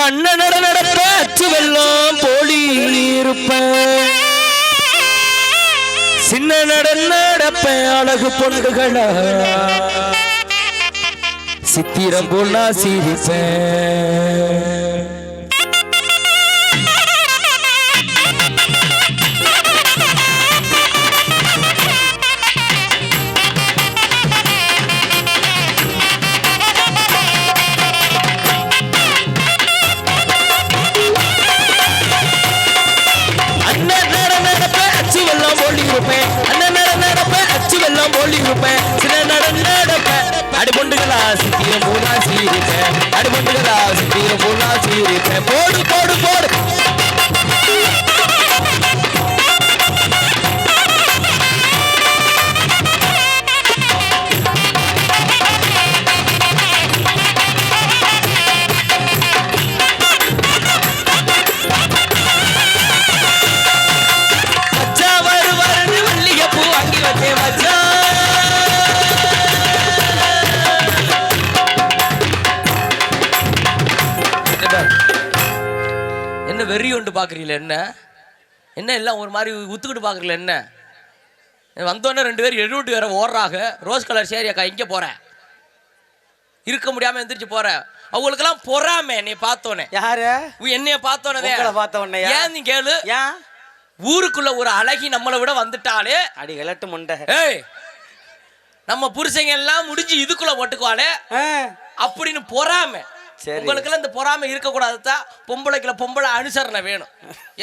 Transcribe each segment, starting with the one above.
அண்ணன் நடப்ப அச்சு வெள்ளம் போலி இருப்பேன் சின்ன நடப்ப அழகு பொண்ணுகளா சித்திரம் போல் நான் சிரிப்பேன் அடிபொண்டுகளா சித்திரம் போனா சீரிப்பேன் அடிபொண்டுகளா சித்திரம் போனா சீரிப்பேன் போடு போடு போடு மச்சா வருவாரு வள்ளியப்பூ வாங்கி வச்சேன் மச்சா என்ன வெறி ஒன்று பார்க்குறீங்களே என்ன என்ன எல்லாம் ஒரு மாதிரி உத்துக்கிட்டு பார்க்குறீங்களே என்ன வந்தோடனே 2 பேர் எழுவிட்டு வேற ஓடுறாங்க ரோஸ் கலர் சேரி அக்கா இங்கே போகிறேன் இருக்க முடியாமல் எந்திரிச்சு போகிறேன் அவங்களுக்கெல்லாம் பொறாம நீ பார்த்தோன்னே யாரு என்னைய பார்த்தோன்னே ஏன் நீ கேளு ஏன் ஊருக்குள்ள ஒரு அழகி நம்மளை விட வந்துட்டாலே அடி விளட்டு முண்டை ஏய் நம்ம புருஷங்க எல்லாம் முடிஞ்சு இதுக்குள்ள ஒட்டுக்குவாளே அப்படின்னு பொறாம உங்களுக்கெல்லாம் இந்த பொறாமை இருக்கக்கூடாதுதான் பொம்பளை அனுசரணை வேணும்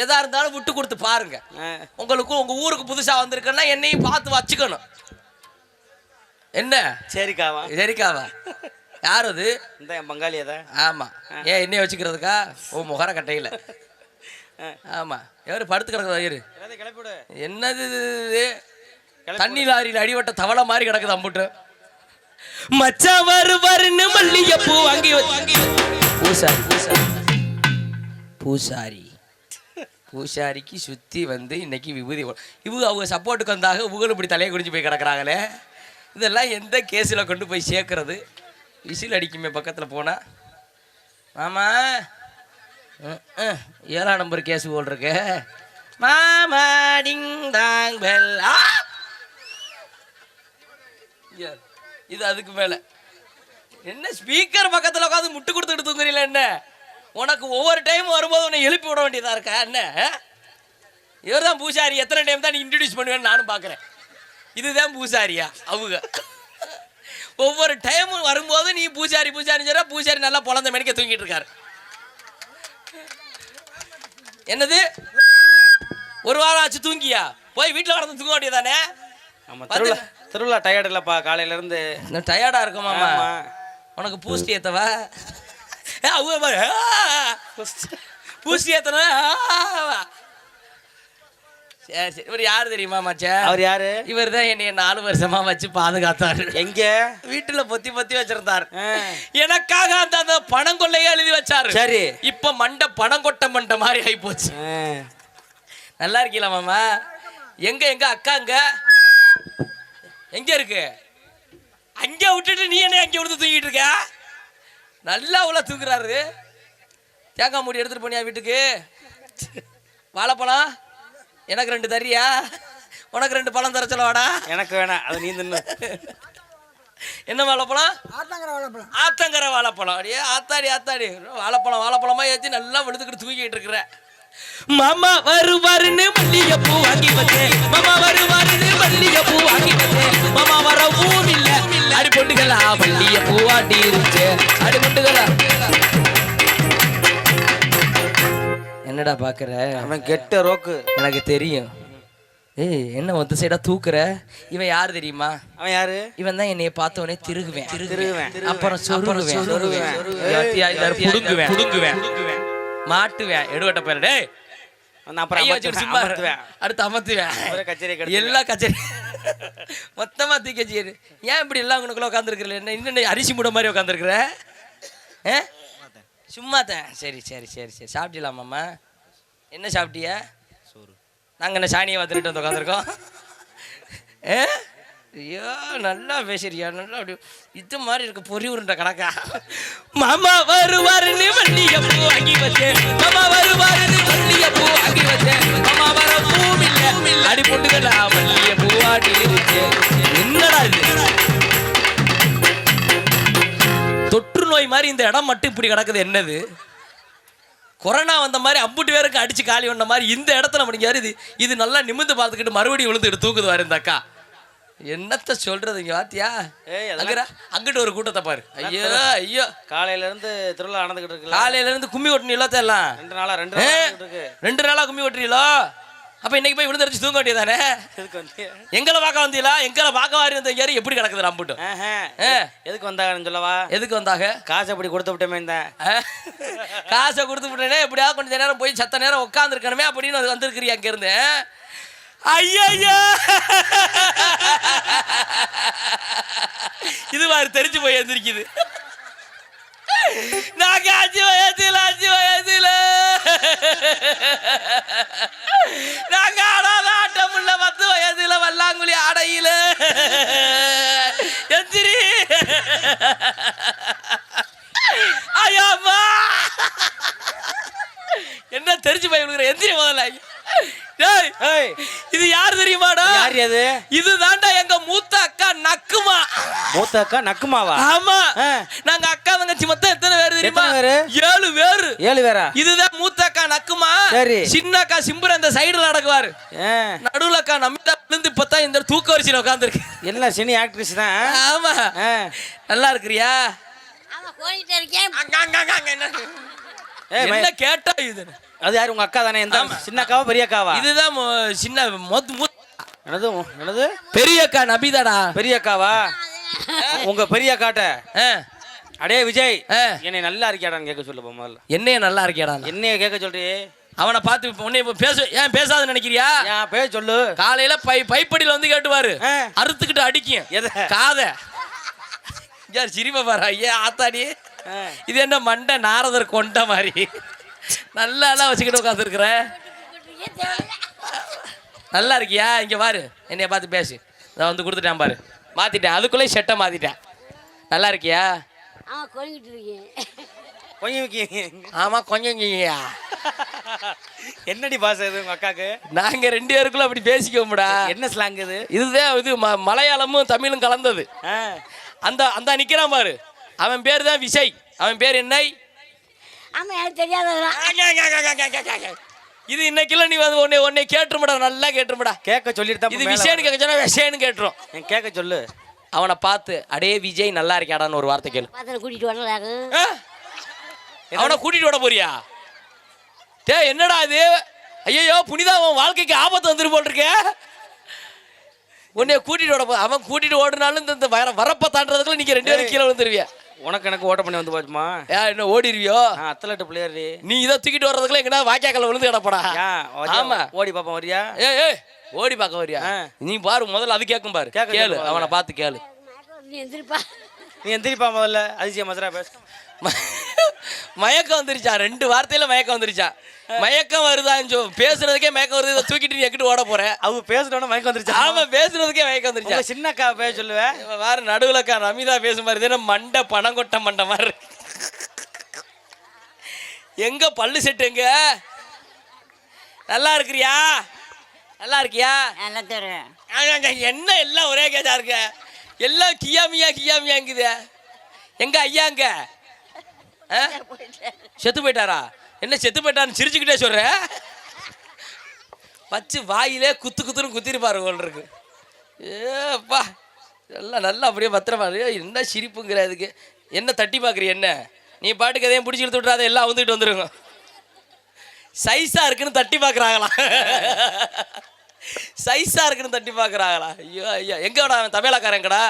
எதா இருந்தாலும் விட்டு கொடுத்து பாருங்க உங்களுக்கு உங்க ஊருக்கு புதுசா வந்திருக்குன்னா என்னையும் பார்த்து வச்சுக்கணும் என்ன சரிக்காவா யார் அது இந்த பங்காளியதா ஆமா ஏன் என்னைய வச்சுக்கிறதுக்கா ஓ முகர கட்டையில ஆமா எவரு படுத்து கிடக்குது என்னது தண்ணி லாரியில் அடிவட்ட தவளை மாதிரி கிடக்குது அம்புட்டு மச்சா வருன்னு மல்லிகைப்பூ வாங்கி பூசாரிக்கு சுத்தி வந்து இன்னைக்கு விபூதி இவங்க அவங்க சப்போர்ட்டுக்கு வந்தாக இவங்களும் இப்படி தலையை குடிச்சு போய் கிடக்குறாங்களே இதெல்லாம் எந்த கேஸில் கொண்டு போய் சேர்க்கறது விசில் அடிக்குமே பக்கத்தில் போனா மாமா 7ஆம் நம்பர் கேஸ் போல் இருக்கு மாமா டிங் டாங் பெல் இது அதுக்கு மேல என்ன ஸ்பீக்கர் பக்கத்துல உட்காந்து முட்டு கொடுத்துட்டு தூங்குறீங்களா என்ன உனக்கு ஒவ்வொரு டைம் வரும்போது உன்னை எழுப்பி விட வேண்டியதா இருக்கா என்ன இவர் தான் பூசாரி எத்தனை டைம் தான் நீ இன்ட்ரடியூஸ் பண்ணுவேன்னு நானும் பார்க்குறேன் இதுதான் பூசாரியா அவங்க ஒவ்வொரு டைமும் வரும்போது நீ பூசாரி சொல்ற பூசாரி நல்லா பொழந்த மணிக்க தூங்கிட்டு இருக்காரு என்னது ஒரு வாரம் ஆச்சு தூங்கியா போய் வீட்டில் கடந்து தூங்க வேண்டியதானே திருவிழா டயர்ட் இல்லப்பா காலையில இருந்து டயர்டா இருக்கும் மாமா உனக்கு பூஸ்டி ஏத்தவா பூஸ்டி ஏத்தனா சரி சரி இவர் யாரு தெரியுமா மச்சா அவர் யாரு இவர் தான் என்னைய 4 வருஷமா வச்சு பாதுகாத்தாரு எங்க வீட்டுல பொத்தி வச்சிருந்தாரு எனக்காக அந்த பணம் கொள்ளையே எழுதி வச்சாரு சரி இப்ப மண்டை பணம் கொட்ட மண்டை மாதிரி ஆகி போச்சு நல்லா இருக்கீங்களா மாமா எங்க அக்காங்க எங்க இருக்கு அங்கே விட்டுட்டு நீ என்ன அங்கே விழுந்து தூங்கிட்டு இருக்க நல்லா உள்ள தூங்குறாரு தேங்காய் மூடி எடுத்துட்டு போனியா வீட்டுக்கு வாழைப்பழம் எனக்கு 2 தரியா உனக்கு 2 பழம் தர சொல்லவாடா எனக்கு வேணாம் அது நீ தின்னு என்ன வாழைப்பழம் ஆத்தங்கரை வாழைப்பழம் அப்படியே ஆத்தாடி வாழைப்பழமா ஏற்றி நல்லா விழுந்துக்கிட்டு தூங்கிட்டு இருக்கிற மாமா வருவாருன்னு மல்லிகைப்பூ வாங்கி வச்சேன் மாமா வருவாருன்னு மல்லிகைப்பூ வாங்கி வச்சேன் மாமா வரவும் இல்ல அடிபொண்டுகளா மல்லிகைப்பூ வாட்டி இருந்துச்சு அடிபொண்டுகளா என்னடா பாக்குற அவன் கெட்ட ரோக்கு எனக்கு தெரியும் ஏய் என்ன ஒத்த சைடா தூக்குற இவன் யாரு தெரியுமா அவன் யாரு இவன் தான் என்னைய பார்த்தவனே திருகுவேன் அப்புறம் சொருகுவேன் புடுங்குவேன் மாட்டுவேன் எடுவட்ட பேர் டேய் அடுத்து அமர்த்துவேன் எல்லாம் கச்சேரி மொத்தமா தூக்கி ஏன் இப்படி எல்லாம் உனக்குள்ள உட்காந்துருக்குற என்ன இன்னும் அரிசி மூட மாதிரி உட்காந்துருக்குற சும்மாத்தேன் சரி சாப்பிட்டீங்களாமாம்மா என்ன சாப்பிட்டியா சோறு நாங்கள் என்ன சாணியை வந்துட்டு வந்து உட்காந்துருக்கோம் ஐயோ நல்லா பேசுறியா நல்லா அப்படி இது மாதிரி இருக்கு பொறி உருண்டை கணக்கா மாமா வருவாருன்னு மல்லிகைப்பூ வாங்கி வச்சேன் மாமா வருவாரு மல்லிய பூ வாங்கி வச்சேன் மாமா வர பூமில்ல அடி பொட்டுகளா மல்லிய பூவாட்டி இருக்கேன். என்னடா இது தொற்று நோய் மாதிரி இந்த இடம் மட்டும் இப்படி கிடக்குது? என்னது கொரோனா வந்த மாதிரி அம்புட்டு பேருக்கு அடிச்சு காலி வந்த மாதிரி இந்த இடத்துல முடிஞ்சாரு. இது நல்லா நிமிந்து பார்த்துக்கிட்டு மறுபடியும் விழுந்துட்டு தூக்குது வாரு இந்த அக்கா. என்னத்த சொல்றது இங்க வாத்தியா? அங்கிட்டு ஒரு கூட்டத்தை பாரு. ஐயோ ஐயோ, காலையில இருந்து திருவிழா நடந்துகிட்டு இருக்கு. காலையில இருந்து கும்மி ஓட்டுனீங்களோ தெரியலாம். 2 நாளா கும்மி ஓட்டுறீங்களோ? அப்ப இன்னைக்கு போய் விழுந்துருச்சு தூங்க வேண்டியதானே? எங்களை பார்க்க வந்தீங்களா? எங்களை பார்க்க வாரி வந்த யாரு எப்படி கிடக்குது நம்பிட்டு? எதுக்கு வந்தாங்கன்னு சொல்லவா? எதுக்கு வந்தாங்க? காசை அப்படி கொடுத்து விட்டமே. இந்த காசை கொடுத்து விட்டேனே எப்படியா கொஞ்ச நேரம் போய் சத்த நேரம் உட்காந்துருக்கணுமே அப்படின்னு வந்திருக்கிறியா அங்க இருந்து? ஐயா இது மாதிரி தெரிஞ்சு போய் எழுந்திருக்குது. நாங்க 5 வயசுல நாங்க ஆடாத ஆட்டம் உள்ள 10 வயசுல வல்லாங்குழி ஆடையில எந்திரி ஐயாம்மா என்ன தெரிஞ்சு போய் விழுகிற? எந்திரி முதல்ல. இது யாரு தெரியுமாடா? யார் அது? இது தாண்டா எங்க மூத்த அக்கா நக்குமா. மூத்த அக்கா நக்குமாவா? ஆமா, நாங்க அக்கா தங்கச்சி மொத்தம் எத்தனை பேர் தெரியுமா? 7 பேர். 7 பேரா? இதுதான் மூத்த அக்கா நக்குமா. சின்ன அக்கா சிம்புர அந்த சைடுல நடக்குவாரு. நடுவுல அக்கா நமிதா விழுந்து இப்பதான் இந்த தூக்க வரிசையில உட்காந்துருக்கு. என்ன சினி ஆக்ட்ரஸ் தான்? ஆமா. நல்லா இருக்கிறியா? என்ன கேட்டா இது? அது யாரு? உங்க அக்கா தானே? எந்த சின்ன அக்காவா பெரிய அக்காவா? இதுதான் சின்ன என்னது பெரிய அக்கா நபிதாடா. பெரிய அக்காவா? உங்க பெரிய அக்காட்ட அடே விஜய் என்னை நல்லா இருக்கியாடான்னு கேட்க சொல்லு முதல்ல. என்னைய நல்லா இருக்கியாடா? என்னைய கேட்க சொல்றீ? அவனை பார்த்து உன்னை பேச ஏன் பேசாதுன்னு நினைக்கிறியா? ஏன் பேச சொல்லு. காலையில பைப்படியில வந்து கேட்டுவாரு, அறுத்துக்கிட்டு அடிக்கும் காத. யார் சிரிப்ப பாரு. ஐயா ஆத்தாடி, இது என்ன மண்டை நாரதர் கொண்ட மாதிரி நல்லா வச்சுக்கிட்டு உட்காந்துருக்குற. நல்லா இருக்கியா? இங்க பாரு, என்னைய பார்த்து பேசு. நான் வந்து கொடுத்துட்டேன் பாரு, மாத்திட்டேன். அதுக்குள்ளே செட்டை மாத்திட்டேன். நல்லா இருக்கியா? ஆமா கொஞ்சம். என்னடி பாச இது உங்க அக்காக்கு? நாங்க 2 பேருக்குள்ள அப்படி பேசிக்கோம்டா. என்ன ஸ்லாங் இது? இதுதான் இது மலையாளமும் தமிழும் கலந்தது. அந்த அந்த நிக்கிறான் பாரு, அவன் பேர் தான் விஜய். அவன் பேர் என்ன? இது இன்னைக்குள்ள நீ வந்து உன்னை கேட்டுருமடா, நல்லா கேட்டுருமடா. கேட்க சொல்லிட்டு இது விஷயம்னு கேட்க சொன்னா விஷயம்னு கேட்டுரும். கேட்க சொல்லு. அவனை பார்த்து அடே விஜய் நல்லா இருக்கியாடான்னு ஒரு வார்த்தை கேளு. கூட்டிட்டு வரல. அவனை கூட்டிட்டு வர போறியா? என்னடா இது? ஐயோ புனிதா, அவன் வாழ்க்கைக்கு ஆபத்து வந்துரு போல் இருக்க. உன்னைய கூட்டிட்டு ஓட அவன் கூட்டிட்டு ஓடுனாலும் இந்த வரப்ப தாண்டதுக்குள்ள நீங்க 2 பேரும் கீழே விழுந்துருவியா? எனக்கு ஓட்ட பண்ணி வந்து போச்சுமா? என்ன ஓடிடுவியோ? அத்லெட் பிளேயர் நீ. இதை தூக்கிட்டு வர்றதுக்குள்ள எங்கன்னா வாய்க்காக்கல விழுந்து கிடப்படா. ஆமா, ஓடி பாப்பா வரியா? ஓடி பார்க்க வரியா? நீ பாரு முதல்ல, அது கேட்கும் பாரு. கேளு, அவனை பார்த்து கேளு. நீ எந்திரிப்பா முதல்ல. அதிசயம் மசரா பேச. மயக்கம் வந்துருச்சா? 2 வார்த்தையில மயக்கம் வந்துருச்சா? மயக்கம் வருதான்னு பேசுறதுக்கே மயக்கம் வருது. இதை தூக்கிட்டு நீ எக்கிட்டு ஓட போற? அவங்க பேசுறோட மயக்கம் வந்துருச்சா? ஆமா, பேசுறதுக்கே மயக்கம் வந்துருச்சா? சின்ன அக்கா பேச சொல்லுவேன். வேற நடுவுல அக்கா நமிதா பேசும் மாதிரி தானே மண்டை பணங்கொட்ட மண்டை மாதிரி. எங்க பல்லு செட்டு எங்க? நல்லா இருக்கிறியா? நல்லா இருக்கியா? என்ன எல்லாம் ஒரே கேஜா இருக்க? எல்லாம் கியாமியாங்குது. எங்க ஐயாங்க செத்து போயிட்டாரா? என்ன செத்து போயிட்டான்னு சிரிச்சுக்கிட்டே சொல்ற? வச்சு வாயிலே குத்துன்னு குத்திருப்பாரு போல் இருக்கு. ஏப்பா எல்லாம் நல்லா அப்படியே பத்திரமா. என்ன சிரிப்புங்கிற இதுக்கு? என்ன தட்டி பார்க்குறிய? என்ன நீ பாட்டுக்கு எதையும் பிடிச்சி இழுத்து விட்றாத, எல்லாம் வந்துட்டு வந்துருங்க. சைஸா இருக்குன்னு தட்டி பார்க்குறாங்களா? சைஸா இருக்குன்னு தட்டி பார்க்குறாங்களா? ஐயோ ஐயா, எங்கடா அவன் தமிழக்காரன்? எங்கடா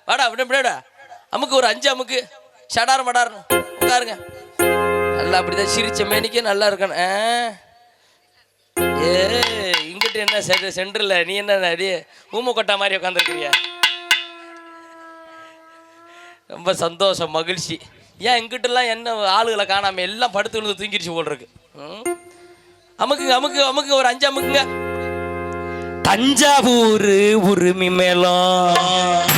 வாடா, அப்படியே அமுக்கு, ஒரு 5 அமுக்கு. ஷடார் மடார்னு உட்காருங்க. நல்லா அப்படிதான் சிரிச்ச மேனிக்கே நல்லா இருக்கணும். இங்கிட்ட என்ன சென்டர்ல நீ என்ன அடி ஊமை கொட்டா மாதிரி உட்காந்துருக்கிறியா? ரொம்ப சந்தோஷம், மகிழ்ச்சி. ஏன் இங்கிட்டலாம் என்ன ஆளுகளை காணாம எல்லாம் படுத்து விழுந்து தூங்கிடுச்சு போல் இருக்கு. அமுக்குங்க ஒரு 5 அமுக்குங்க. தஞ்சாவூர் உரிமை மேளம்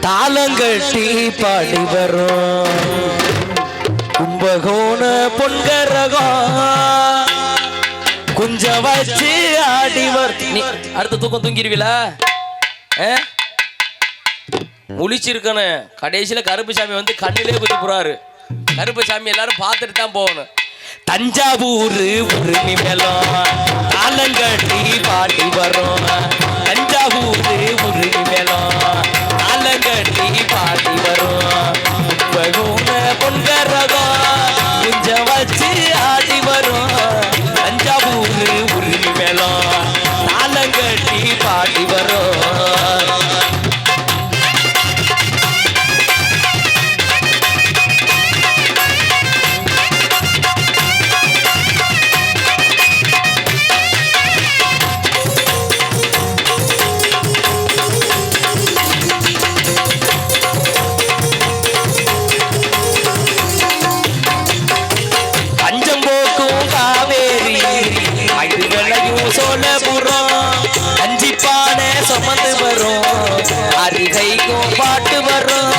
தாளங்கட்டி பாடி வரும். கும்பகோண பொன்கரகம் குஞ்ச வச்சு ஆடிவர். அடுத்த தூக்கம் தூங்கிடுவீங்களா? முழிச்சிருக்கணும். கடைசியில கருப்புசாமி வந்து கண்ணிலே குத்தி போறாரு. கருப்புசாமி எல்லாரும் பார்த்துட்டு தான் போகணும். தஞ்சாவூர் உரிமை மேலம் ஆலங்கட்டி பாட்டி வரும். தஞ்சாவூர் உரிமை மேலம் ஆலங்கட்டி பாட்டி வரும். பொன்கரகம் குஞ்ச வச்சு ஆடி வரும். தஞ்சாவூர் உரிமை மேலம் ஆலங்கட்டி பாட்டி வரும். சோழபுரம் அஞ்சிப்பானை சுமந்து வரும். அருகைக்கும் பாட்டு வரும்.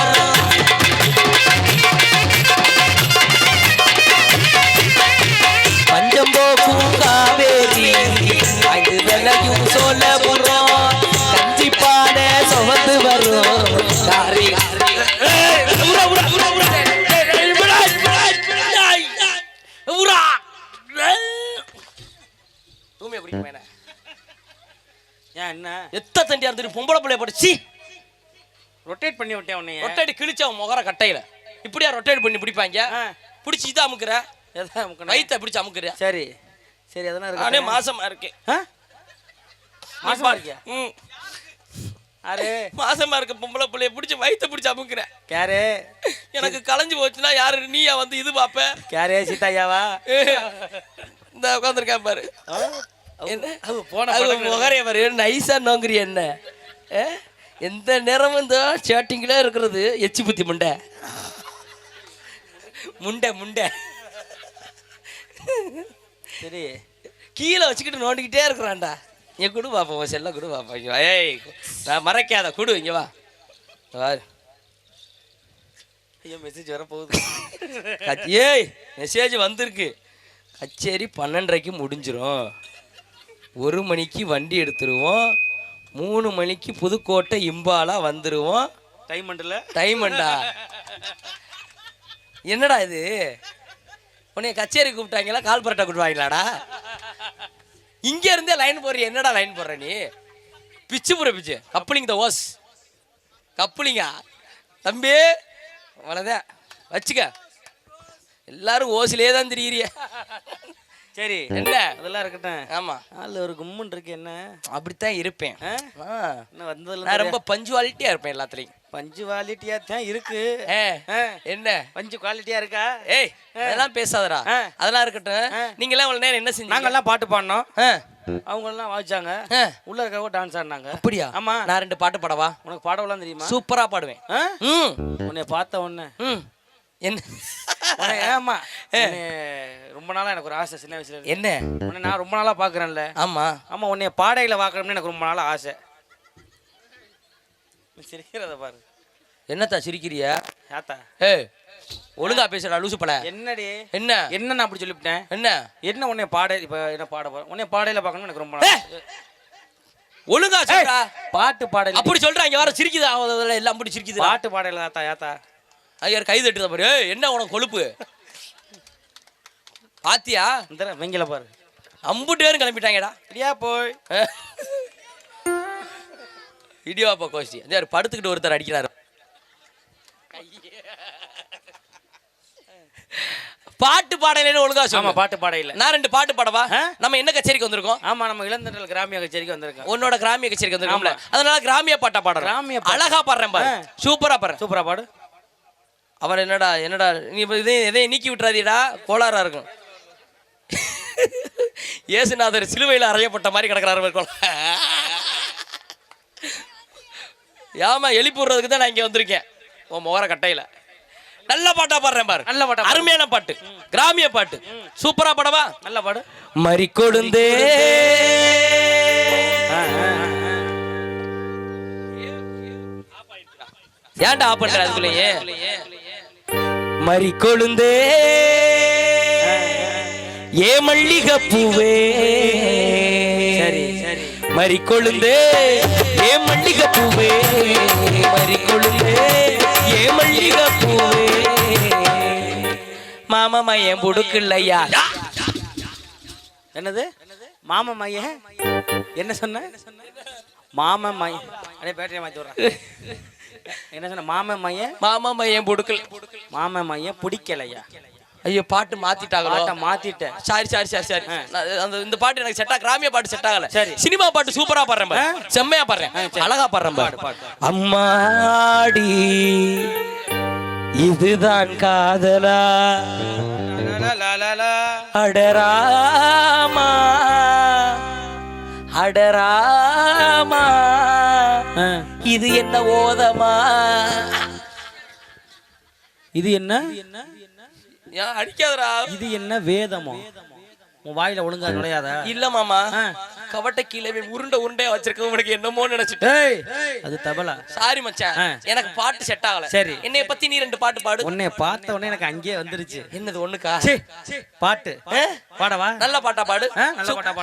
பஞ்சம்போக்கும் காவேரி ஐந்து வெள்ளையும் சோழபுரம் அஞ்சிப்பானை சுமந்து வரும். என்ன எத்த தண்டியா இருந்து பொம்பளை பிள்ளைய படிச்சு ரொட்டேட் பண்ணி விட்டேன். உன்னைய ரொட்டேட் கிழிச்சா முகர கட்டையில இப்படியா ரொட்டேட் பண்ணி பிடிப்பாங்க. பிடிச்சி இதை அமுக்குற, வயிற்ற பிடிச்சி அமுக்குற. சரி சரி, அதெல்லாம் இருக்கு. நானே மாசமா இருக்கேன். மாசமா இருக்கியா? அரே மாசமா இருக்க பொம்பளை பிள்ளைய பிடிச்சி வயிற்ற பிடிச்சி அமுக்குறேன். கேரே எனக்கு களைஞ்சு போச்சுன்னா யாரு நீயா வந்து இது பாப்ப? கேரே சீதாயாவா இந்த உட்காந்துருக்கேன் பாரு. என்ன போன முகரைய பாரு நைஸா நோங்குறி. என்ன எந்த நேரமும் தான் சேட்டிங்ல இருக்கிறது. எச்சி புத்தி முண்டை முண்டை முண்டை. சரி கீழே வச்சுக்கிட்டு நோண்டிக்கிட்டே இருக்கிறான்டா. என் குடு பாப்போம், செல்ல குடு பாப்போம். இங்க வா. ஏய் நான் மறைக்காத குடு. இங்க வா. ஐயோ மெசேஜ் வர போகுது. ஏய் மெசேஜ் வந்திருக்கு. கச்சேரி 12:30க்கு முடிஞ்சிரும். 1 மணிக்கு வண்டி எடுத்துருவோம். 3 மணிக்கு புதுக்கோட்டை இம்பாலா வந்துருவோம். டைமண்டா என்னடா இது? உன்னைய கச்சேரி கூப்பிட்டாங்களா கால் பரட்டா கூப்பிடுவாங்களாடா? இங்க இருந்தே லைன் போடுற. என்னடா லைன் போடுற நீ? பிச்சு புற பிச்சு கப்ளிங் த ஓஸ் கப்ளிங்கா தம்பி அவ்வளோதான் வச்சுக்க. எல்லாரும் ஓசிலே தான் திரியிறிய. சரி என்ன அதெல்லாம் இருக்கட்டும். ஆமா நாலு ஒரு கும்முன் இருக்கு. என்ன அப்படித்தான் இருப்பேன். வந்ததுல நான் ரொம்ப பஞ்சுவாலிட்டியா இருப்பேன். எல்லாத்துலயும் பஞ்சுவாலிட்டியா தான் இருக்கு. என்ன பஞ்சு குவாலிட்டியா இருக்கா? ஏய் அதெல்லாம் பேசாதடா. அதெல்லாம் இருக்கட்டும். நீங்க எல்லாம் இவ்வளவு நேரம் என்ன செஞ்சீங்க? நாங்கெல்லாம் பாட்டு பாடினோம். அவங்க எல்லாம் வாசிச்சாங்க. உள்ள இருக்கவங்க டான்ஸ் ஆடினாங்க. அப்படியா? ஆமா. நான் 2 பாட்டு பாடவா? உனக்கு பாடவெல்லாம் தெரியுமா? சூப்பரா பாடுவேன். உன்னை பார்த்த உடனே என்ன ஏமா ரொம்ப நாளா எனக்கு ஒரு ஆசை. சின்ன வயசுல என்ன உன்னை நான் ரொம்ப நாளா பாக்குறேன்ல. ஆமா ஆமா உன்னைய பாடையில பாக்கணும்னு எனக்கு ரொம்ப நாளா ஆசை. சிரிக்கிறத பாரு. என்னத்தா சிரிக்கிறியா? யாத்தா ஏய் ஒழுங்கா பேசுடா லூசு பல. என்னடி என்ன என்ன நான் அப்படி சொல்லிவிட்டேன்? என்ன என்ன உன்னைய பாடை இப்ப என்ன பாட போறேன்? உன்னைய பாடையில பாக்கணும்னு எனக்கு ரொம்ப நாளா. ஒழுங்கா சொல்றா. பாட்டு பாடையில அப்படி சொல்றாங்க. இங்க வர சிரிக்குதா? எல்லாம் அப்படி சிரிக்குது. பாட்டு பாடையில யாத்தா யாத்தா ஐயர் கை தட்டுதா பாரு. என்ன உனக்கு கொழுப்பு பாத்தியா? இந்த வெங்கில பாரு. அம்புட்டு பேரும் கிளம்பிட்டாங்கடா. இடியா போய் இடியாப்பா கோஷ்டி. அந்த படுத்துக்கிட்டு ஒருத்தர் அடிக்கிறாரு. பாட்டு பாடையில ஒழுங்கா சொல்லுமா? பாட்டு பாடையில நான் 2 பாட்டு பாடவா? நம்ம என்ன கச்சேரிக்கு வந்திருக்கோம்? ஆமா நம்ம இளந்தண்டல் கிராமிய கச்சேரிக்கு வந்திருக்கோம். உன்னோட கிராமிய கச்சேரிக்கு வந்திருக்கோம்ல, அதனால கிராமிய பாட்டா பாடுறேன். கிராமிய அழகா பாடுறேன் பாரு. சூப்பரா பாடுறேன். சூப்பரா பாடு. அவர் என்னடா நீ இதையும் நீக்கி விட்டுறாதீடா, கோளாறா இருக்கும். இயேசுநாதர் சிலுவையில் அறையப்பட்ட மாதிரி கிடக்கிறாரு. ஏமா எழுப்பி விடுறதுக்கு தான் நான் இங்கே வந்திருக்கேன். உன் முகர கட்டையில் நல்ல பாட்டா பாடுறேன் பாரு. நல்ல பாட்டா, அருமையான பாட்டு, கிராமிய பாட்டு. சூப்பரா பாடவா? நல்ல பாடு. மறி கொழுந்தே ஏன்டா ஆப் பண்ற? அதுக்குள்ளேயே மறி கொழுந்தே ஏ மல்லிகை பூவே சரி சரி மறி கொழுந்தே ஏ மல்லிகை பூவே மறி கொழுந்தே ஏ மல்லிகை பூவே மாமா மையன் புடுக்கலையா என்னது மாமா மைய என்ன சொன்ன மாமா மைய அடே பேட்டரியை மாத்தி விடுறேன் என்ன சொன்ன மாமா மையன் புடுக்கல் மாமா மைய பிடிக்கலையா ஐயோ பாட்டு மாத்திட்டாங்களோ மாத்திட்டேன் சாரி அந்த இந்த பாட்டு எனக்கு செட் கிராமிய பாட்டு செட் ஆகல சரி சினிமா பாட்டு சூப்பரா பாடுறேன் பாரு. செம்மையா பாடுறேன் அழகா பாடுறேன் பாரு. அம்மாடி இதுதான் காதலா அடராமா அடராமா இது என்ன ஓதமா இது என்ன அடிக்காதரா இது என்ன வேதமோ உன் வாயில ஒழுங்கா நுழையாத இல்ல மாமா கவட்ட கீழே உருண்டையா வச்சிருக்க உனக்கு என்னமோ நினைச்சிட்டு அது தபலா சாரி மச்சான் எனக்கு பாட்டு செட் ஆகல சரி என்னைய பத்தி நீ 2 பாட்டு பாடு உன்னை பார்த்த உடனே எனக்கு அங்கேயே வந்துருச்சு என்னது ஒண்ணுக்கா பாட்டு பாடவா நல்ல பாட்டா பாடு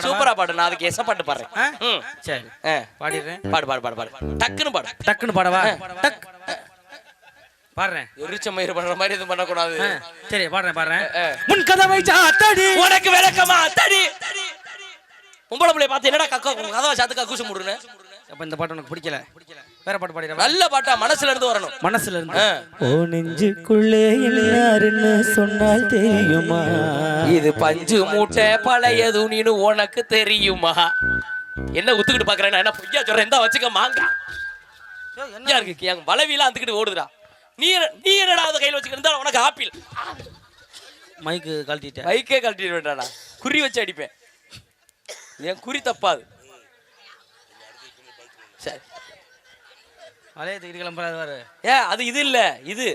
சூப்பரா பாடு நான் அதுக்கு எச பாட்டு பாடுறேன் சரி பாடிடுறேன் பாடு டக்குன்னு பாடவா டக் பாடுறேன் எரிச்ச மயிறு பண்ற மாதிரி இது பண்ணக்கூடாது சரி பாடுறேன் முன் கதவை சாத்தடி உனக்கு விளக்கமா தடி பொம்பளை பிள்ளைய பார்த்து என்னடா கதவை சாத்து கக்கூசு முடுன்னு அப்ப இந்த பாட்டு உனக்கு பிடிக்கல வேற பாட்டு பாடிடுறேன் நல்ல பாட்டா மனசுல இருந்து வரணும் மனசுல இருந்து ஓ நெஞ்சுக்குள்ளே எல்லாருன்னு சொன்னால் தெரியுமா இது பஞ்சு மூட்டை பழைய துணின்னு உனக்கு தெரியுமா என்ன ஒத்துக்கிட்டு பாக்குறேன் என்ன பொய்யா சொல்றேன் இந்த வச்சுக்க மாங்கா என்ன இருக்கு என் வளவில அந்துக்கிட்டு ஓடுதுடா நீ என்னடா அதை கையில் வச்சுக்கிட்டு உனக்கு ஆப்பிள் மைக்கு கழட்டிட்டேன் மைக்கே கழட்டிட்டு வேண்டாடா குறி வச்சு அடிப்பேன் என் குறி தப்பாது சரி அதே தூக்கிட்டு கிளம்புறாது வாரு அது இது இல்ல இது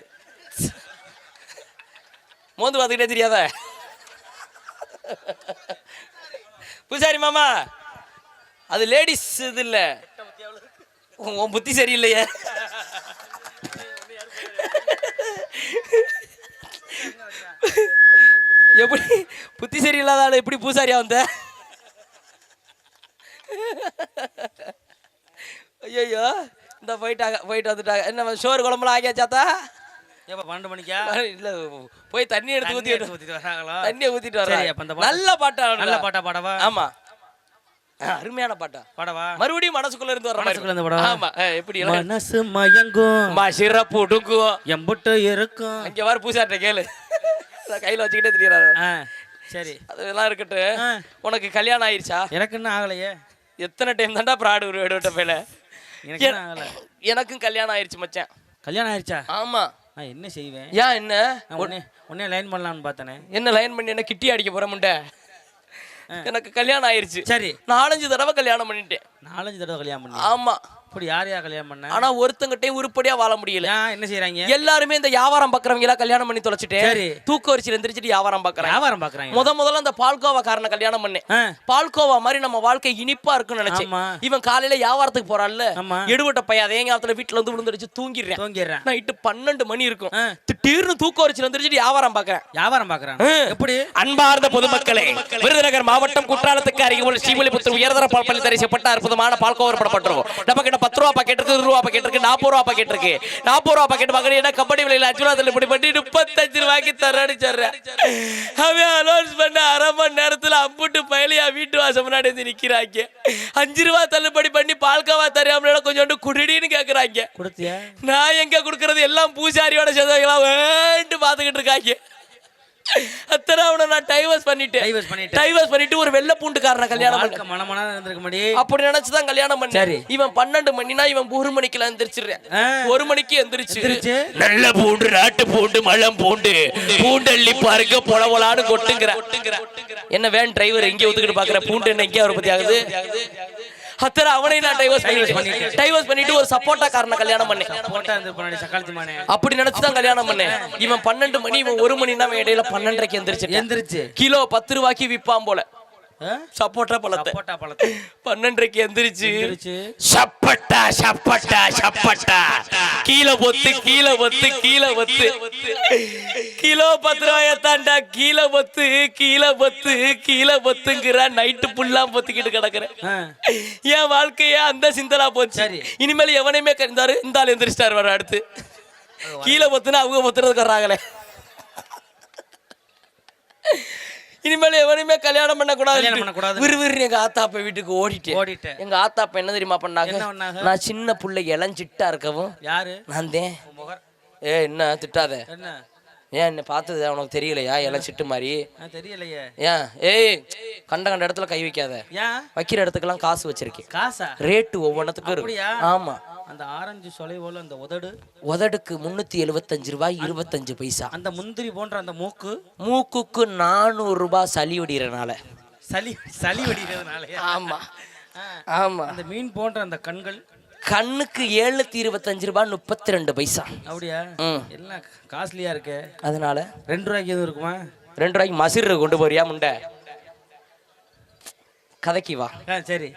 மோந்து பார்த்துக்கிட்டே தெரியாத பூசாரி மாமா அது லேடிஸ் இது இல்ல உன் புத்தி சரியில்லையே எப்படி புத்தி சரியில்லாத ஆளு எப்படி பூசாரியா வந்த ஐயோ இந்த போயிட்டு வந்துட்டாங்க என்ன சோறு குழம்புலாம் ஆகியாச்சாத்தா ஏப்பா 12 மணிக்கா இல்ல போய் தண்ணி எடுத்து ஊத்திட்டு வராங்களா தண்ணியை ஊத்திட்டு வர நல்ல பாட்டா பாடவா ஆமா அருமையான பாட்டா பாடவா மறுபடியும் மனசுக்குள்ள இருந்து வர மனசுக்குள்ள இருந்து பாடவா ஆமா எப்படி மனசு மயங்கும் சிறப்பு உடுங்கும் எம்புட்டு இருக்கும் அங்க வர பூசாட்ட கேளு கையில வச்சுக்கிட்டே தெரியறாரு சரி அதெல்லாம் இருக்கட்டும் உனக்கு கல்யாணம் ஆயிருச்சா எனக்கு என்ன ஆகலையே எத்தனை டைம் தான்டா பிராடு விட்ட பேல எனக்கு என்ன ஆகல எனக்கும் கல்யாணம் ஆயிருச்சு மச்சான் கல்யாணம் ஆயிருச்சா ஆமா நான் என்ன செய்வேன் ஏன் என்ன உடனே லைன் பண்ணலாம்னு பார்த்தனே என்ன லைன் பண்ணி என்ன கிட்டி அடிக்க போற முண்டை எனக்கு கல்யாணம் ஆயிருச்சு சரி 4-5 தடவை கல்யாணம் பண்ணிட்டேன் 4-5 தடவை கல்யாணம் பண்ணி ஆமா இப்படி யாரையா கல்யாணம் பண்ண ஆனா ஒருத்தங்கிட்டையும் உருப்படியா வாழ முடியல என்ன செய்யறாங்க எல்லாருமே இந்த வியாபாரம் பாக்குறவங்க எல்லாம் கல்யாணம் பண்ணி தொலைச்சிட்டேன் சரி தூக்க வரிசையில எந்திரிச்சிட்டு வியாபாரம் பாக்குறாங்க முதல்ல அந்த பால்கோவா காரனை கல்யாணம் பண்ணேன் பால்கோவா மாதிரி நம்ம வாழ்க்கை இனிப்பா இருக்குன்னு நினைச்சேன் இவன் காலையில வியாபாரத்துக்கு போறான்ல எடுவட்ட பையன் அதே காலத்துல வீட்டுல வந்து விழுந்துருச்சு தூங்கிடுறேன் நைட்டு 12 மணி இருக்கும் திடீர்னு தூக்க வரிசையில எந்திரிச்சிட்டு வியாபாரம் பாக்குறேன் எப்படி அன்பார்ந்த பொதுமக்களே விருதுநகர் மாவட்டம் குற்றாலத்துக்கு அருகில் ஸ்ரீவில்லிபுத்தூர் உயர்தர பால் பண்ணி தரிசப்பட்ட அற்புதமான பால்கோவா படப்பட்டிருக்கும் நம்ம கிட்ட 10 ரூபா பாக்கெட் இருக்கு 20 ரூபா பாக்கெட் இருக்கு 40 ரூபா பாக்கெட் இருக்கு 40 ரூபா பாக்கெட் வாங்குறீங்கன்னா கபடி விலையில 5 ரூபா தள்ளுபடி பண்ணி 35 ரூபாய்க்கு தரேன்னு சொல்றேன் அவன் அனௌன்ஸ் பண்ண அரை மணி நேரத்துல அம்புட்டு பயலியா வீட்டு வாசம் முன்னாடி வந்து நிக்கிறாங்க 5 ரூபா தள்ளுபடி பண்ணி பால்கோவா தரையாமல கொஞ்சோண்டு குடிடின்னு கேக்குறாங்க கொடுத்தியா நான் எங்க குடுக்கறது எல்லாம் பூசாரியோட சேர்ந்தவங்களா வேண்டு பாத்துக்கிட்டு இருக்காங்க அத்தனை அவனை நான் டைவர்ஸ் பண்ணிட்டு ஒரு வெள்ளை பூண்டுக்காரனை கல்யாணம் அப்படி நினைச்சுதான் கல்யாணம் பண்ணி இவன் 12 மணினா இவன் 1 மணிக்கு எந்திரிச்சிடுறேன் 1 மணிக்கு எந்திரிச்சு நல்ல பூண்டு நாட்டு பூண்டு மலம் பூண்டு பூண்டள்ளி பாருங்க பொலவலான்னு கொட்டுங்கிற என்ன வேன் டிரைவர் எங்கே ஒத்துக்கிட்டு பாக்குற பூண்டு என்ன எங்கே அவரை பத்தி ஆகுது அத்தனை அவனை நான் டைவர்ஸ் பண்ணிட்டு ஒரு சப்போட்டா காரனை கல்யாணம் பண்ணேன் அப்படி நினைச்சுதான் கல்யாணம் பண்ணேன் இவன் 12 மணி இவன் 1 மணினா இடையில 12:30 எந்திரிச்சு கிலோ 10 ரூபாய்க்கு விற்பான் போல சப்போட்டா பழத்தை சப்போட்டா பழத்தை 12:30க்கு எந்திரிச்சு எந்திரிச்சு, சப்பட்டா சப்பட்டா சப்பட்டா கீழே பொத்து கீழே பொத்து கீழே பொத்து கிலோ 10 ரூபாய தாண்டா கீழே பொத்து கீழே பொத்து கீழே பொத்துங்கிற நைட்டு புல்லா பொத்திக்கிட்டு கிடக்குறேன். என் வாழ்க்கைய அந்த சிந்தலா போச்சு. இனிமேல் எவனையுமே கண்டாரு இந்த ஆள் எந்திரிச்சிட்டாரு வர அடுத்து கீழே பொத்துனா அவங்க பொத்துறதுக்கு வர்றாங்களே. இனிமேல் எவனையுமே கல்யாணம் பண்ணக்கூடாது. விறுவிறு எங்க ஆத்தாப்ப வீட்டுக்கு ஓடிட்டேன். எங்க ஆத்தாப்ப என்ன தெரியுமா பண்ணாங்க? நான் சின்ன புள்ளை இளஞ்சிட்டா இருக்கவும் யாரு நான் தேன். என்ன திட்டாத, ஏன் என்ன பார்த்தது உனக்கு தெரியலையா? எல்லாம் சிட்டு மாதிரி தெரியலையே. ஏன் ஏய் கண்ட இடத்துல கை வைக்காத. வைக்கிற இடத்துக்கெல்லாம் காசு வச்சிருக்கேன். காசா? ரேட்டு ஒவ்வொன்றத்துக்கும் இருக்கு. ஆமா. அந்த ஆரஞ்சு சொலை போல அந்த உதடுக்கு 375 ரூபாய் 25 பைசா. அந்த முந்திரி போன்ற அந்த மூக்குக்கு 400 ரூபாய் சளி வடிகிறனால. சளி வடிகிறதுனால. ஆமா ஆமா. அந்த மீன் போன்ற அந்த கண்ணுக்கு 725 ரூபாய் 32 பைசா. அப்படியா? எல்லாம் காஸ்ட்லியா இருக்கு. அதனால 2 ரூபாய்க்கு எதுவும் இருக்குமா? 2 ரூபாய்க்கு மசிறு கொண்டு போறியா முண்டை? கதைக்கு வா. சரி.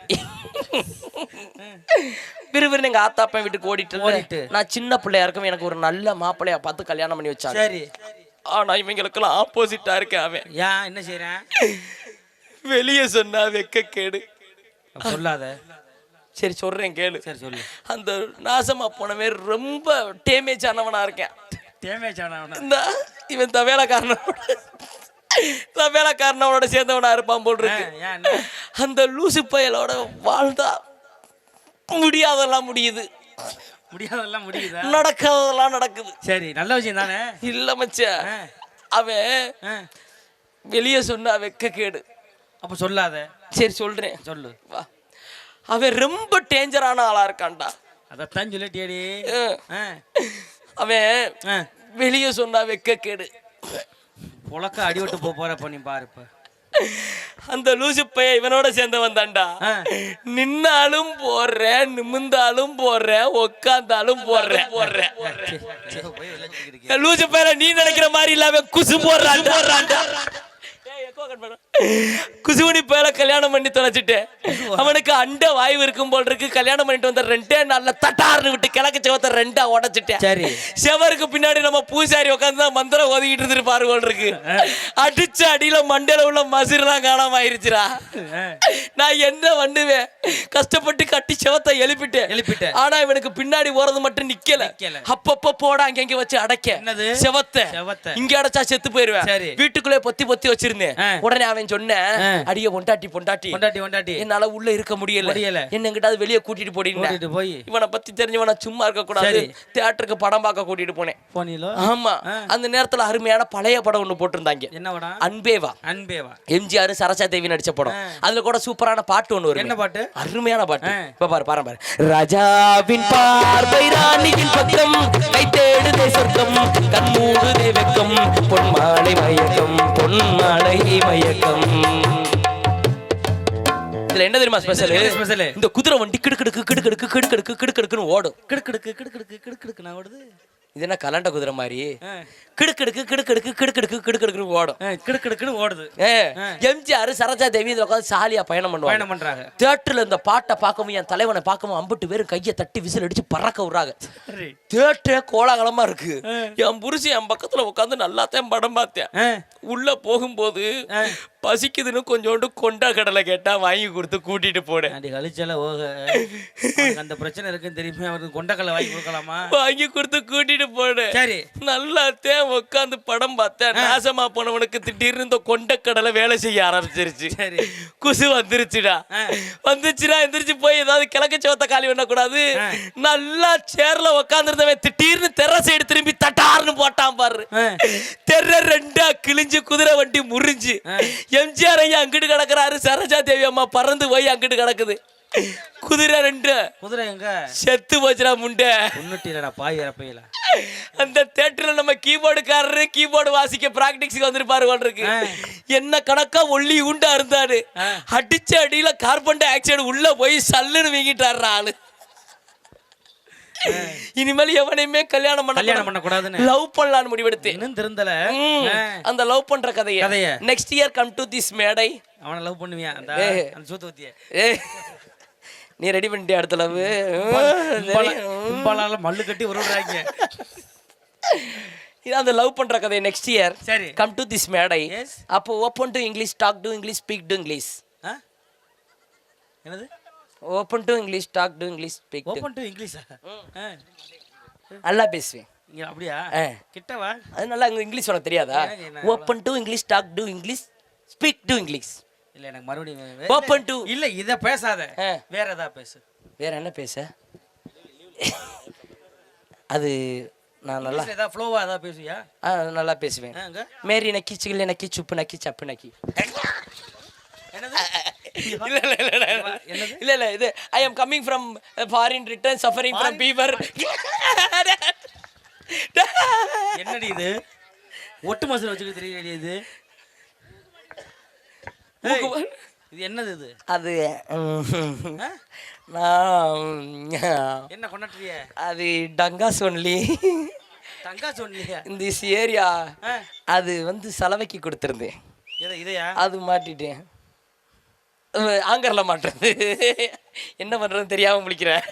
விறுவிறுன்னு எங்க ஆத்தாப்பா வீட்டுக்கு ஓடிட்டு நான் சின்ன பிள்ளையா இருக்கும். எனக்கு ஒரு நல்ல மாப்பிள்ளையா பார்த்து கல்யாணம் பண்ணி வச்சாங்க. சரி. ஆனா இவங்களுக்கெல்லாம் ஆப்போசிட்டா இருக்கேன். அவன் ஏன் என்ன செய்யறேன்? வெளியே சொன்னா வெக்க கேடு. சொல்லாத. சரி சொல்றேன் கேளு. சரி சொல்லு. அந்த நாசமா போனவே ரொம்ப டேமேஜ் ஆனவனா இருக்கேன். டேமேஜ் ஆனவனா? இந்த இவன் தவேலக்காரனோட சேர்ந்தவனா இருப்பான் போல் இருக்கு. அந்த லூசு பயலோட வாழ்ந்தா முடியாதெல்லாம் முடியுது, முடியாதெல்லாம் முடியுது, நடக்காதெல்லாம் நடக்குது. சரி, நல்ல விஷயம் தானே. இல்ல மச்சான், அவன் வெளியே சொன்னா வெக்க கேடு. அப்ப சொல்லாத. சரி சொல்றேன், சொல்லு. வா. அவன் ரொம்ப டேஞ்சரான ஆளா இருக்கான்டா. அதத்தான் சொல்லிட்டியடி. அவன் வெளியே சொன்னா வெக்க கேடு. புழக்க அடிவிட்டு போறப்ப நீ பாரு. இப்ப அந்த லூசு பைய இவனோட சேர்ந்து வந்தான்டா. நின்னாலும் போடுறேன், நிமிந்தாலும் போடுறேன், உக்காந்தாலும் போடுறேன். லூசு பையல நீ நினைக்கிற மாதிரி இல்லாம குசு போடுறான்டா. குசுவனி பேல கல்யாணம் பண்ணி தொலைச்சிட்டேன். அவனுக்கு அண்ட வாய்வு இருக்கும் போல் இருக்கு. கல்யாணம் பண்ணிட்டு வந்த 2 நாள்ல தட்டார்னு விட்டு கிழக்கு செவத்தை 2ஆ உடைச்சிட்டேன். சரி. செவருக்கு பின்னாடி நம்ம பூசாரி உட்காந்து மந்திரம் ஓதிக்கிட்டு இருந்திருப்பாரு போல் இருக்கு. அடிச்ச அடியில மண்டையில உள்ள மசிரெல்லாம் காணாம ஆயிருச்சுடா. நான் என்ன பண்ணுவேன்? கஷ்டப்பட்டு கட்டி செவத்தை எழுப்பிட்டேன். ஆனா இவனுக்கு பின்னாடி போறது மட்டும் நிக்கல. அப்பப்ப போட அங்க வச்சு அடைக்க செவத்தை இங்க அடைச்சா செத்து போயிருவேன். வீட்டுக்குள்ளே பொத்தி வச்சிருந்தேன். உடனே அவன் சொன்ன, அடிய பொண்டாட்டி என்னால உள்ள இருக்க முடியல, என்ன எங்கிட்டாவது வெளியே கூட்டிட்டு போய் இவனை பத்தி தெரிஞ்சவன சும்மா இருக்க கூடாது, தியேட்டருக்கு படம் பார்க்க கூட்டிட்டு போனேன். ஆமா. அந்த நேரத்துல அருமையான பழைய படம் ஒண்ணு போட்டிருந்தாங்க. என்ன படம்? அன்பேவா. எம்ஜிஆர் சரசா தேவி நடிச்ச படம். அதுல கூட சூப்பரான பாட்டு ஒண்ணு வரும். என்ன பாட்டு? அருமையான பாட்டு. இப்ப பாரு. ராஜாவின் பார்வை ராணியின் பக்கம், கை தேடுதே சொர்க்கம், கண்மூடுதே வெக்கம், பொன்மாலை மயக்கம், பொன்மாலை மயக்கம். இதுல என்ன தெரியுமா ஸ்பெஷல்? இந்த குதிரை வண்டி கிடுக்கிடுக்கு ஓடும். கிடுக்கிடுக்கு நான் ஓடுது. இது என்ன கலண்ட குதிரை மாதிரி கிடுக்கிடுக்கு ஓடும். கிடுக்கிடுக்குன்னு ஓடுது. எம்ஜிஆர் சரோஜா தேவி இதுல உட்காந்து சாலியா பயணம் பண்றாங்க. தியேட்டர்ல இந்த பாட்டை பார்க்கவும் என் தலைவனை பார்க்கவும் 50 பேரும் கையை தட்டி விசில் அடிச்சு பறக்க விடுறாங்க. தியேட்டரே கோலாகலமா இருக்கு. என் புருஷன் என் பக்கத்துல உட்காந்து நல்லாத்தான் படம் பார்த்தேன். உள்ள போகும்போது பசிக்குதுன்னு கொஞ்சோண்டு கொண்டா கடலை கேட்டா வாங்கி கொடுத்து கூட்டிட்டு போனேன். அந்த பிரச்சனை இருக்குன்னு தெரியுமே, அவருக்கு கொண்டக்கடலை வாங்கி கொடுக்கலாமா? வாங்கி கொடுத்து கூட்டிட்டு போனேன். சரி, நல்லாத்தேன் உட்காந்து படம் பார்த்தேன். நாசமா போனவனுக்கு திடீர்னு இந்த கொண்டக்கடலை வேலை செய்ய ஆரம்பிச்சிருச்சு. குசு வந்துருச்சுடா. எந்திரிச்சு போய் ஏதாவது கிழக்கு சவத்தை காலி பண்ண கூடாது. நல்லா சேர்ல உட்காந்துருந்தவன் திடீர்னு தெர சைடு திரும்பி தட்டார்னு போட்டான் பாரு. தெர 2ஆ கிழிஞ்சு குதிரை வண்டி முறிஞ்சு எம்ஜிஆர் ஐயா அங்கிட்டு கிடக்குறாரு. சரோஜா தேவி அம்மா பறந்து போய் அங்கிட்டு கிடக்குது. குதிரை 2 குதிரை எங்க செத்து போச்சுடா முண்டை. பாய் இறப்பையில அந்த தியேட்டர்ல நம்ம கீபோர்டுக்காரரு கீபோர்டு வாசிக்க பிராக்டிக்ஸ்க்கு வந்திருப்பாரு போல இருக்கு. என்ன கணக்கா ஒல்லி உண்டா இருந்தாரு. அடிச்ச அடியில கார்பன் டை ஆக்சைடு உள்ள போய் சல்லுன்னு வீங்கிட்டாரு ஆளு. இனிமேல் எவனையுமே கல்யாணம் பண்ணக்கூடாதுன்னு லவ் பண்ணலான்னு முடிவெடுத்து இன்னும் திருந்தல அந்த லவ் பண்ற கதைய next year come to this மேடை. அவனை லவ் பண்ணுவியா அந்த சூத்து ஊத்திய நீ ரெடி பண்ணிட்டியா அடுத்த லவ்? மல்லு கட்டி உருவாங்க. இது அந்த லவ் பண்ற கதை நெக்ஸ்ட் இயர் சரி கம் டு திஸ் மேடை. அப்போ open to English, talk to English, speak to English. என்னது open to English, talk to English, speak to. Open to இங்கிலீஷா? நல்லா பேசுவேன். அப்படியா? கிட்டவா? அது நல்லா இங்கிலீஷ் உனக்கு தெரியாதா? Open to English, talk to English, speak to English. இல்ல எனக்கு மறுபடியும் ஓப்பன் டு இல்ல இத பேசாத, வேற ஏதாவது பேசு. வேற என்ன பேச? அது நான் நல்லா ஏதாவது ஃப்ளோவா ஏதாவது பேசுவியா? நல்லா பேசுவேன். மேரி நக்கி சிகில் நக்கி சுப்பு நக்கி சப்பு நக்கி. என்னது? இல்ல இது I am coming from foreign return suffering from fever. என்னடி இது? ஒட்டு மசாலா வச்சுக்க தெரியல இது. இது என்னது இது? அது நான் என்ன கொண்டாட்றிய? அது டங்கா சொல்லி டங்கா சொல்லியா? இந்த ஏரியா அது வந்து சலவைக்கு கொடுத்துருந்தேன். இதையா? அது மாட்டிட்டேன். ஆங்கர்ல மாட்டுறது என்ன பண்றதுன்னு தெரியாம முடிக்கிறேன்.